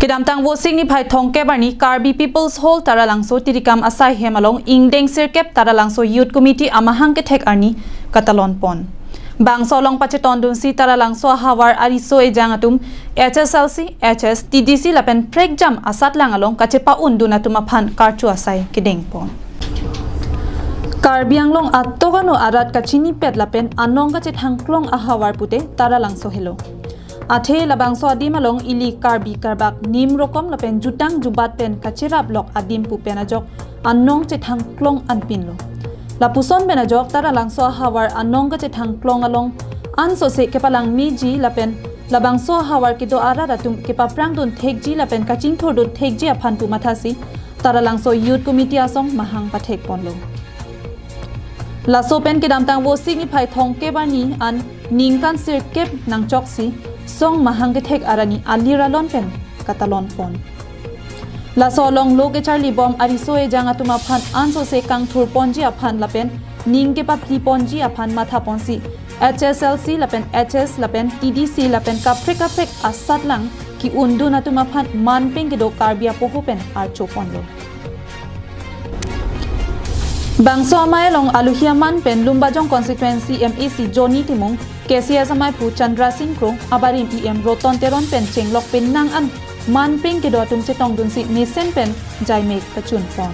Kidamtang vosing ni phai thongke bani Karbi People's Hall taralangso tirikam asai hemalong ingdeng sirkep taralangso youth committee amahang ke thek arni katalon pon bang solong pacheton dun si taralangso hawar ariso ejangatum HSLC HS TDC lapen prek jam asat langalong kachepa unduna tumaphan karchu asai kideng pon Karbi Anglong atogano arat kachini pet lapen anong kachet hangklong ahawar pute taralangso helo Athe labangso adim along ili Karbi karbak nim rokom lapen jutang jubat pen kachira blok adim pu penajok anong chethang klong anpin lo lapuson benajok tara langso hawar anong ka chethang klong along anso se kepalang miji lapen labangso hawar kido ara ratum kepaprang dun thekji lapen kaching thor dun thekji aphan pu mathasi tara langso youth committee asong mahang pathek ponlo laso pen kidamtang wo sing phai thongke bani an ningkan sir kep nangchok si song mahangethek arani aliralon pen katalon pon la solong loke charli bom ariso e janga tuma phan anso se kang thur ponji aphan lapen ningke papli ponji aphan matha ponsi HSLC lapen HS lapen TDC lapen kaprek asatlang ki undu na tuma phan manping ke do Karbia poho pen archo ponlo Bangso amai long aluhiaman pen lumbajong constituency MAC Johnny Timong KCS amai pu Chandra Singh Krong abarim EM Roton Teron pen chenglok pen nang an man ping ke dotum chetong dun si nisen pen jaime kachun pon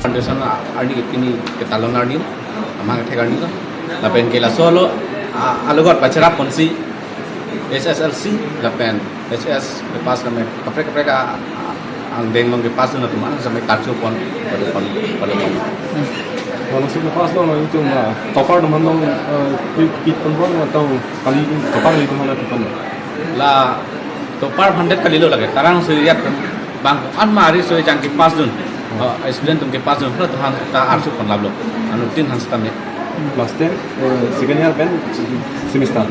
foundation arni kini ketalon arni amang thegarni ko lapen kela solo alugot bachara ponsi SSLC lapen HS pas kami kaprek ang denglong ke pas na tuman sampai karcho pon pada Kalau sih lepas lo itu mah topar teman lo kit penbon atau kali topar itu mana tuh la topar 100 kali lo lagi tarang suriat bang an mari so jang ke pas dun student tum ke pas dun pro tuhan ta arsu pon lablo anu tin hans tamne last year second year ben semester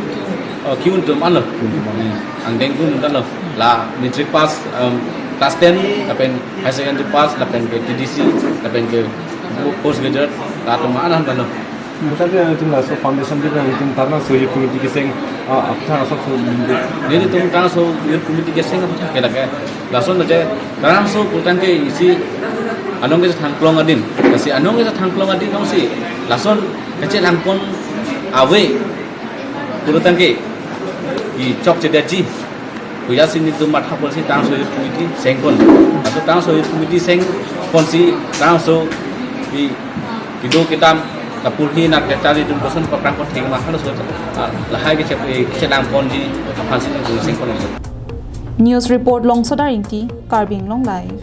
kiun tum an lo ang dengun dan lo la matric pass class 10 lapen high secondary pass lapen ke TDC lapen ke post graduate atau mana kan lo bukan dia itu lah so foundation dia itu karena so youth committee keseng apa asal so jadi tuh karena so youth committee keseng apa kira kira langsung aja karena so putan ke isi anong ke thangklong adin kasi anong ke thangklong adin nong si langsung kecil langkon awe putan ke di chok cedaji kuya sini tu mat hapol si tang so youth committee sengkon atau tang so youth committee seng kon si tang so di kido kita kapulhi nak cari dun bosan paprang kon thing mahal so lahai ke sedang ponji apan sini sing kon News report long sodaringti Karbing long live